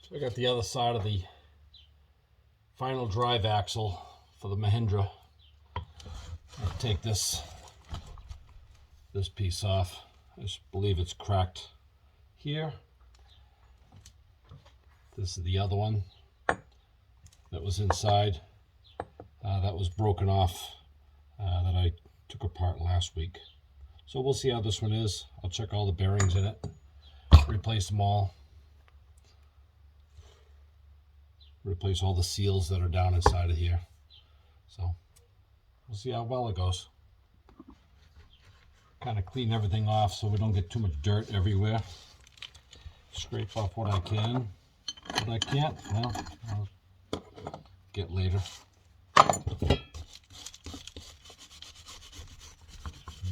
So I got the other side of the final drive axle for the Mahindra. I'll take this piece off. I just believe it's cracked here. This is the other one that was inside. That was broken off that I took apart last week. So we'll see how this one is. I'll check all the bearings in it, replace them all. Replace all the seals that are down inside of here. So we'll see how well it goes. Kind of clean everything off so we don't get too much dirt everywhere. Scrape off what I can. What I can't, well, I'll get later.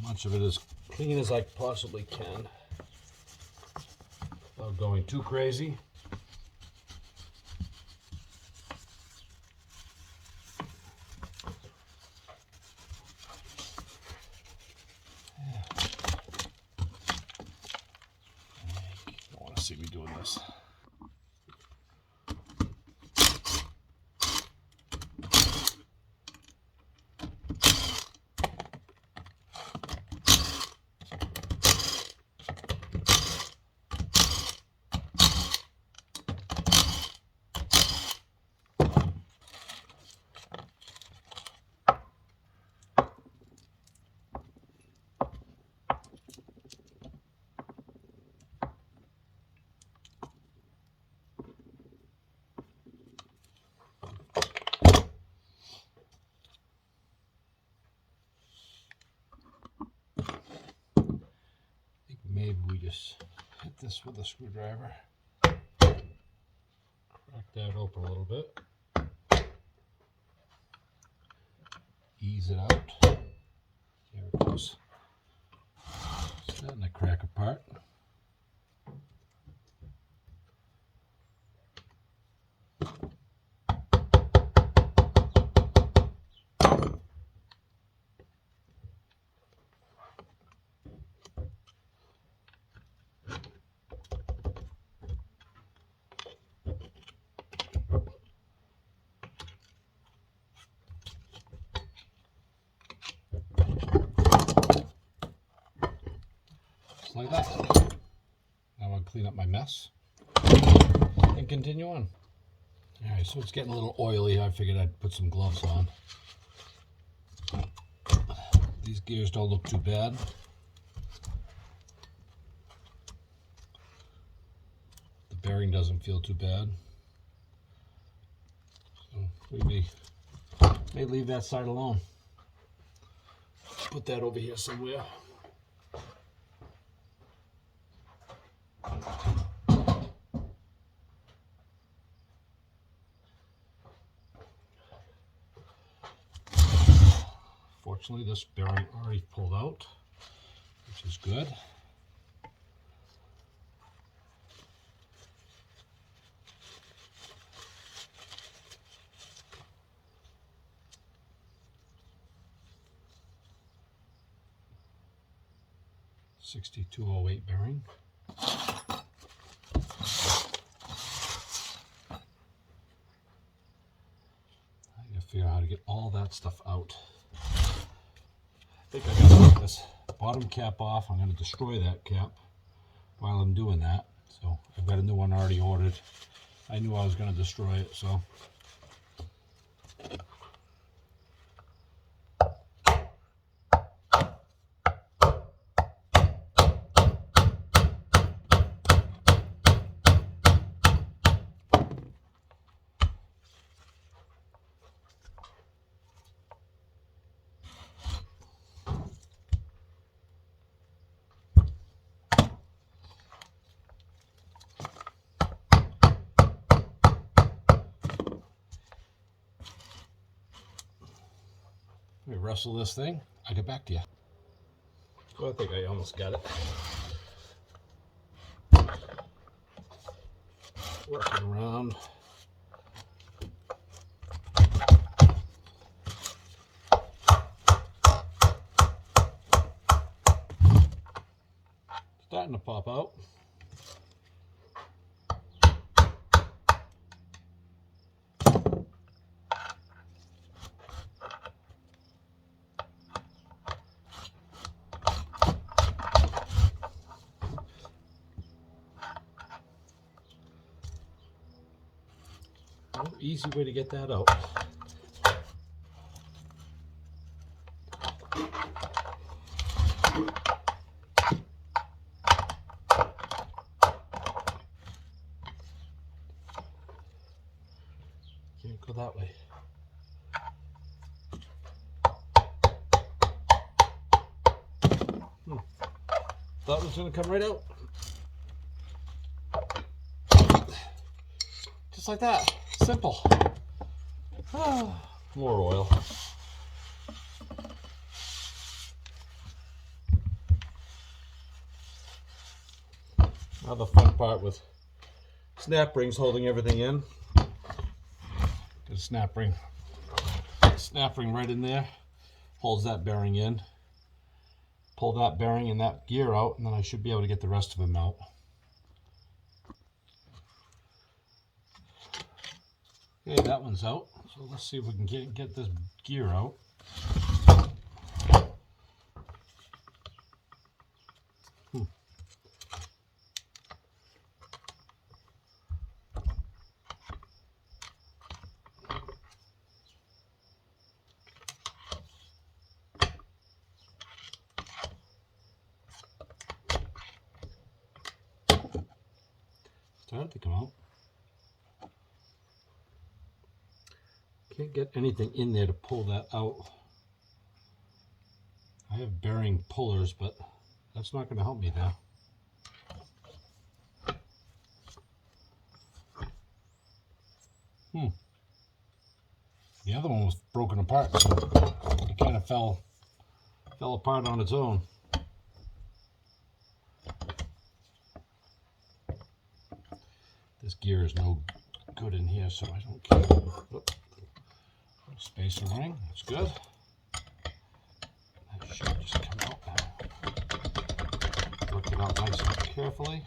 Much of it as clean as I possibly can without going too crazy. Don't want to see me doing this. Maybe we just hit this with a screwdriver, crack that open a little bit, ease it out. There it goes. Starting to crack apart. Like that. Now I'll clean up my mess and continue on. Alright, so it's getting a little oily. I figured I'd put some gloves on. These gears don't look too bad. The bearing doesn't feel too bad. So we may leave that side alone. Put that over here somewhere. Fortunately, this bearing already pulled out, which is good. '6208 bearing. I gotta figure out how to get all that stuff out. I think I gotta take this bottom cap off. I'm gonna destroy that cap while I'm doing that. So I've got a new one already ordered. I knew I was gonna destroy it, so. Let me wrestle this thing. I'll get back to you. Well, I think I almost got it. Work it around. Starting to pop out. easy way to get that out. Can't go that way. Thought it was going to come right out. Just like that. Simple. More oil. Now the fun part with snap rings holding everything in. Get a snap ring right in there. Holds that bearing in. Pull that bearing and that gear out, and then I should be able to get the rest of them out. Okay, that one's out. So let's see if we can get this gear out. Started to come out. Can't get anything in there to pull that out. I have bearing pullers, but that's not going to help me now. The other one was broken apart, so it kind of fell apart on its own. This gear is no good in here, so I don't care. Oop. Spacer ring, that's good. That should just come out now. Work it out nice and carefully.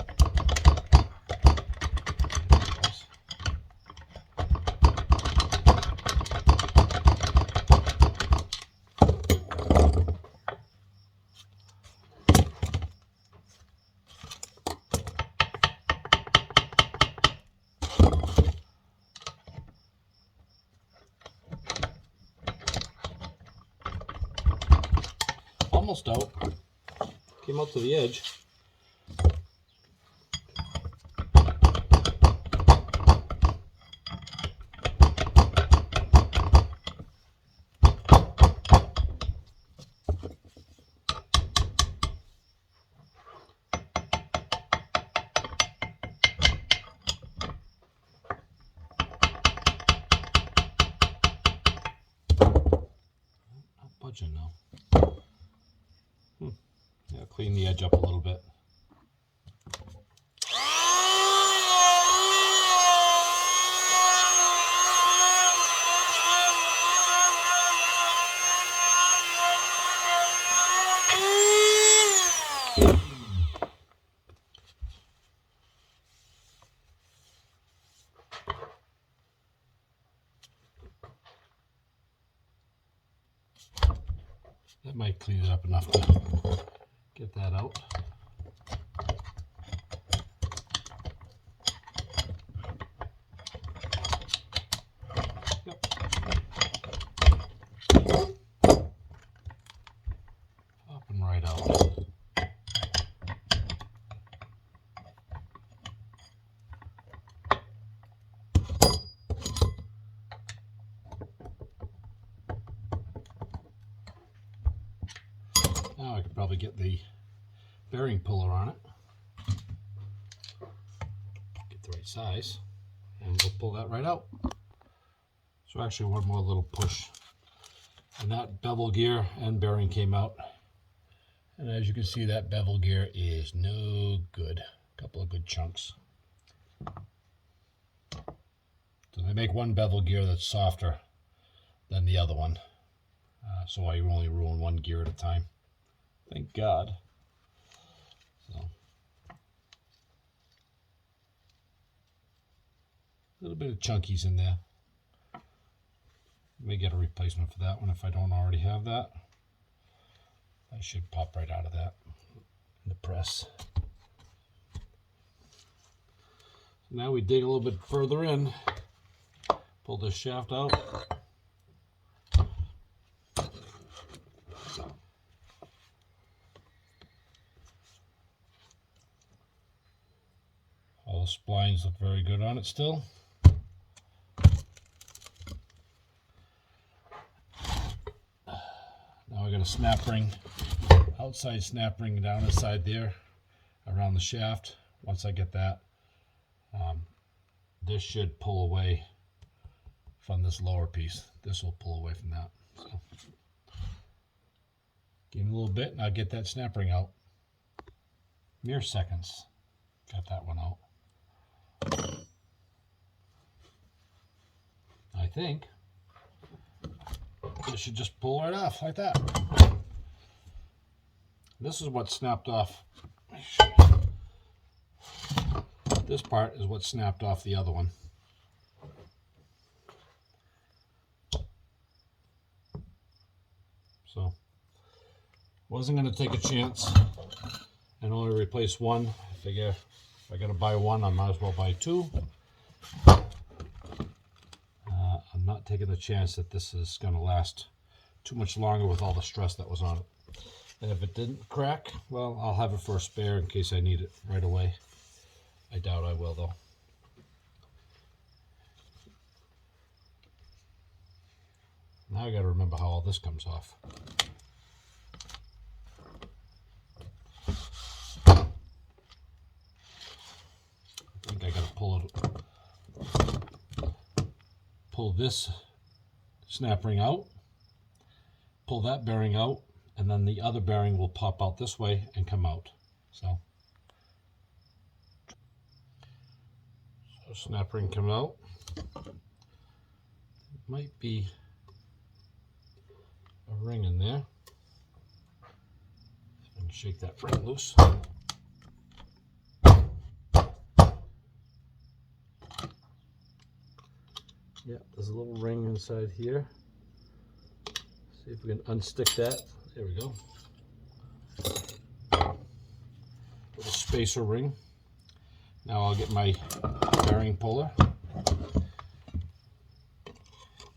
Almost out. Came out to the edge. Not budging now. Yeah, clean the edge up a little bit. That might clean it up enough to get that out. Yep. Popping right out. Now I could probably get the bearing puller on it. Get the right size, and we'll pull that right out. So actually one more little push, and that bevel gear and bearing came out. And as you can see, that bevel gear is no good. A couple of good chunks. So they make one bevel gear that's softer than the other one. So I only ruin one gear at a time. Thank God. So, a little bit of chunkies in there. May get a replacement for that one if I don't already have that. I should pop right out of that in the press. So now we dig a little bit further in, Pull this shaft out. All the splines look very good on it still. Now I got a snap ring, outside snap ring down the side there around the shaft. Once I get that, this should pull away from this lower piece. This will pull away from that. So give me a little bit and I'll get that snap ring out. Mere seconds. Got that one out. I think this should just pull right off like that. This is what snapped off. This part is what snapped off the other one. So, wasn't going to take a chance and only replace one. I figure if I got to buy one, I might as well buy two. I'm not taking the chance that this is going to last too much longer with all the stress that was on it. And if it didn't crack, well, I'll have it for a spare in case I need it right away. I doubt I will, though. Now I got to remember how all this comes off. I think I got to pull this snap ring out, pull that bearing out, and then the other bearing will pop out this way and come out. So snap ring come out. Might be a ring in there. And shake that ring loose. Yeah, there's a little ring inside here. See if we can unstick that. There we go. Little spacer ring. Now I'll get my bearing puller.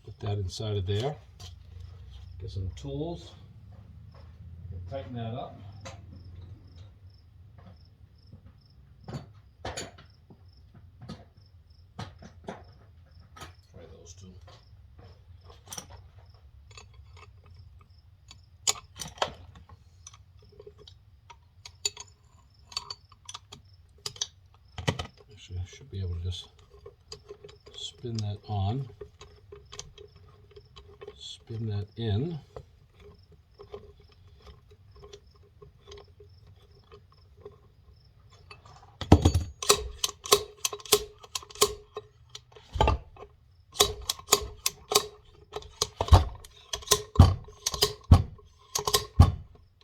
Put that inside of there. Get some tools. Tighten that up. Try those two. Actually, I should be able to just spin that on, spin that in.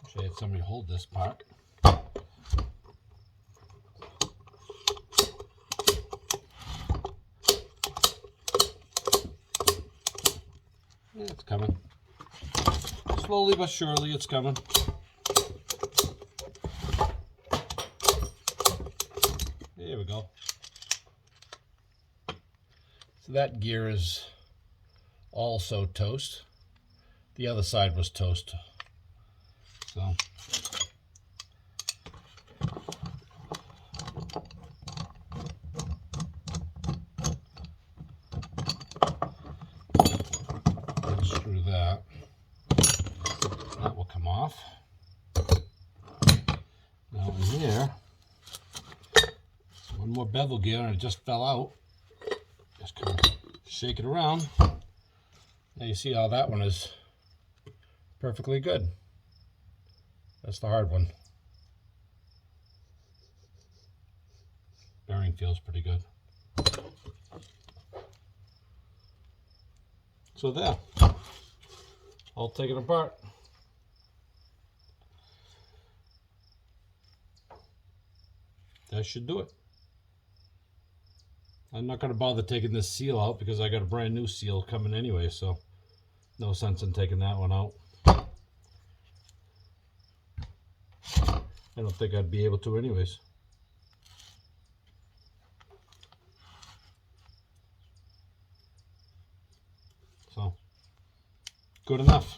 Wish I had somebody hold this part. It's coming. Slowly but surely it's coming. There we go. So that gear is also toast. The other side was toast. So unscrew that. That will come off. Now in here, one more bevel gear and it just fell out. Just kind of shake it around. Now you see how that one is perfectly good. That's the hard one. Bearing feels pretty good. So there, all taken apart. That should do it. I'm not going to bother taking this seal out because I got a brand new seal coming anyway, so no sense in taking that one out. I don't think I'd be able to anyways. good enough.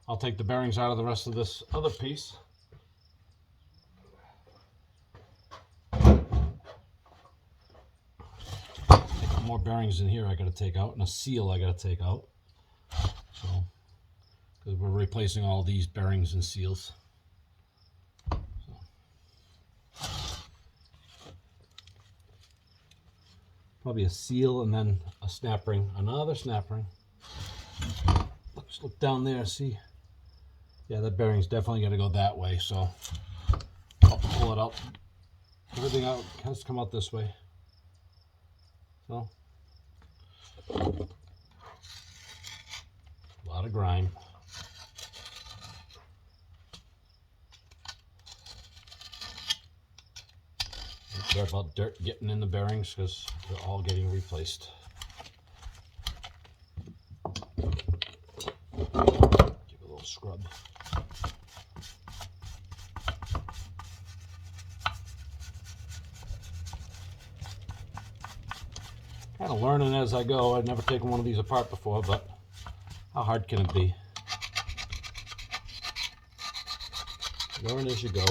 I'll take the bearings out of the rest of this other piece. More bearings in here I got to take out, and a seal I got to take out. So, because we're replacing all these bearings and seals. So. Probably a seal and then a snap ring, another snap ring. Let's look down there, see. Yeah, that bearing's definitely got to go that way, so I'll pull it out. Everything out has to come out this way. So, a lot of grime. Don't care about dirt getting in the bearings because they're all getting replaced. Give it a little scrub. Kind of learning as I go. I've never taken one of these apart before, but how hard can it be? Learn as you go.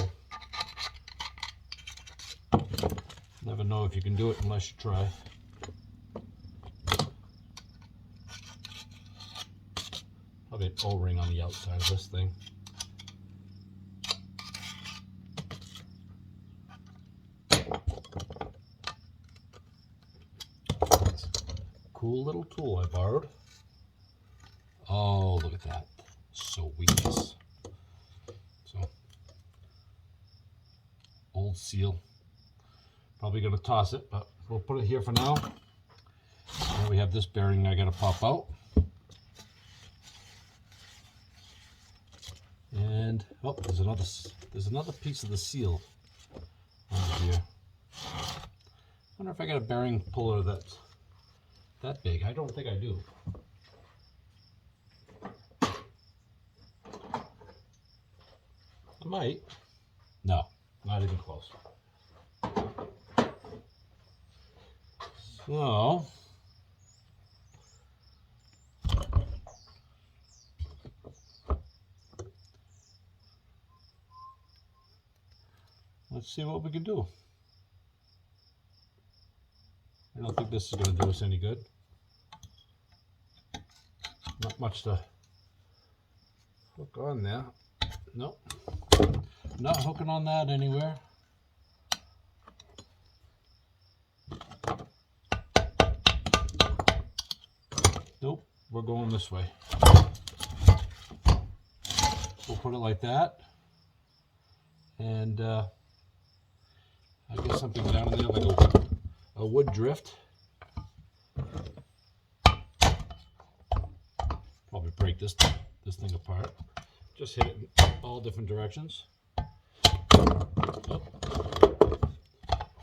Never know if you can do it unless you try. Probably an O-ring on the outside of this thing. Cool little tool I borrowed. Oh, look at that. Sweet. So, old seal. Probably going to toss it, but we'll put it here for now. Now we have this bearing I got to pop out. And, oh, there's another piece of the seal under here. I wonder if I got a bearing puller that's that big. I don't think I do. I might. No, not even close. So, let's see what we can do. I don't think this is going to do us any good. Not much to hook on there. Nope. Not hooking on that anywhere. Nope. We're going this way. We'll put it like that. And I guess something down in there like a wood drift. Probably break this thing apart. Just hit it in all different directions. Oh.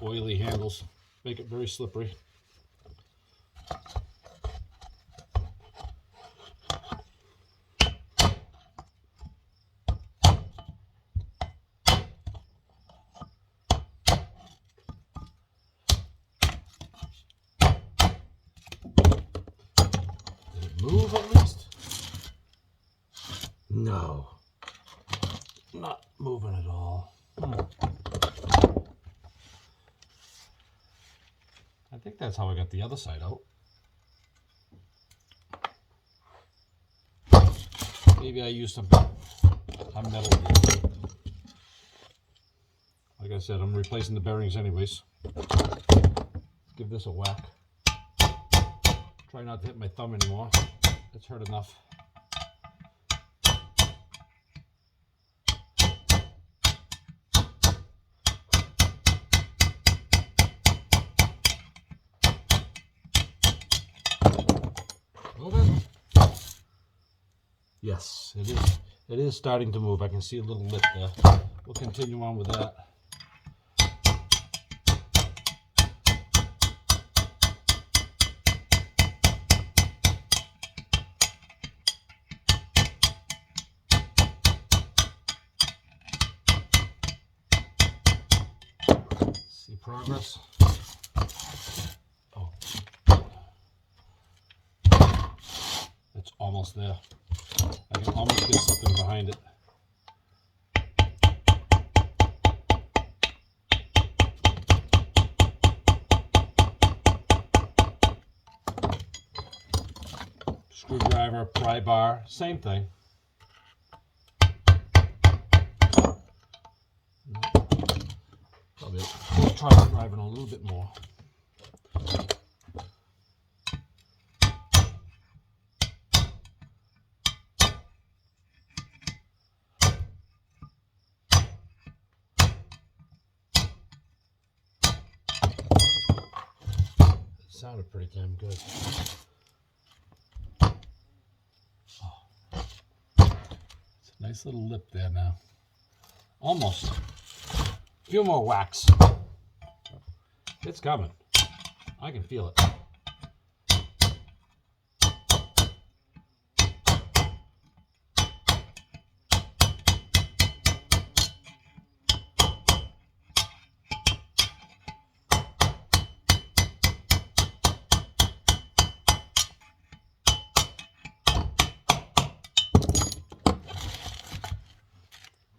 Oily handles make it very slippery. Move at least? No. Not moving at all. I think that's how I got the other side out. Maybe I used some metal here. Like I said, I'm replacing the bearings anyways. Let's give this a whack. Try not to hit my thumb anymore. It's hurt enough. Moving? Yes, it is. It is starting to move. I can see a little lip there. We'll continue on with that. Progress. Oh, it's almost there. I can almost get something behind it. Screwdriver, pry bar, same thing. Probably we'll try driving a little bit more. It sounded pretty damn good. It's a nice little lip there now. Almost. A few more whacks. It's coming. I can feel it.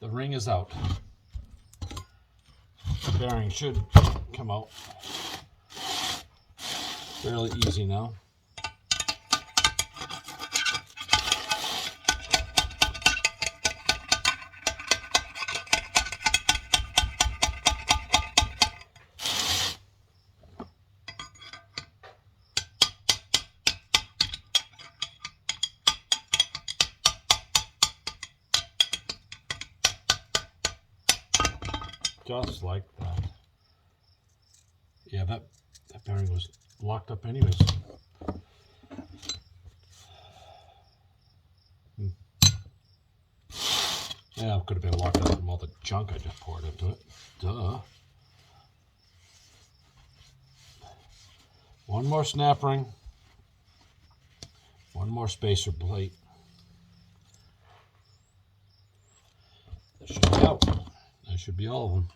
The ring is out. The bearing should come out fairly easy now. Just like that. Yeah, that bearing was locked up anyways. Yeah, it could have been locked up from all the junk I just poured into it. Duh. One more snap ring. One more spacer plate. That should be out. That should be all of them.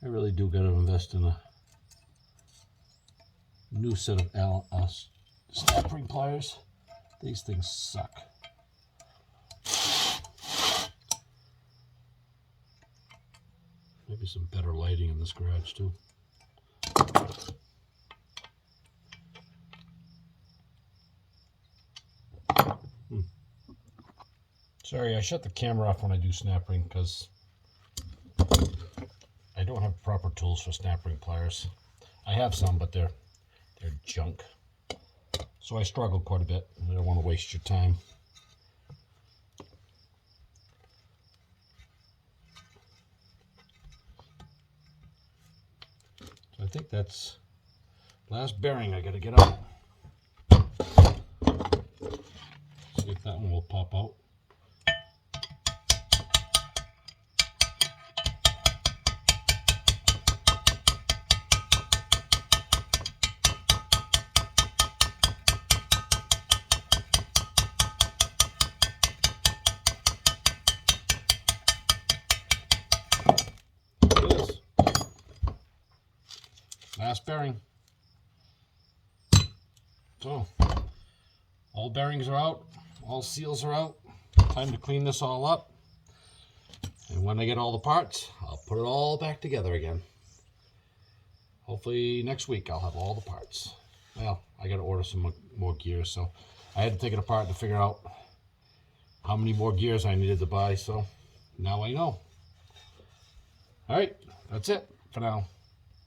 I really do got to invest in a new set of snap ring pliers. These things suck. Maybe some better lighting in this garage too. Sorry, I shut the camera off when I do snap ring because I don't have proper tools for snap ring pliers. I have some, but they're junk. So I struggle quite a bit. I don't want to waste your time. So I think that's last bearing I got to get out. See if that one will pop out. Last bearing. So, all bearings are out, all seals are out. Time to clean this all up. And when I get all the parts, I'll put it all back together again. Hopefully next week I'll have all the parts. Well, I gotta order some more gears, so I had to take it apart to figure out how many more gears I needed to buy, so now I know. All right, that's it for now.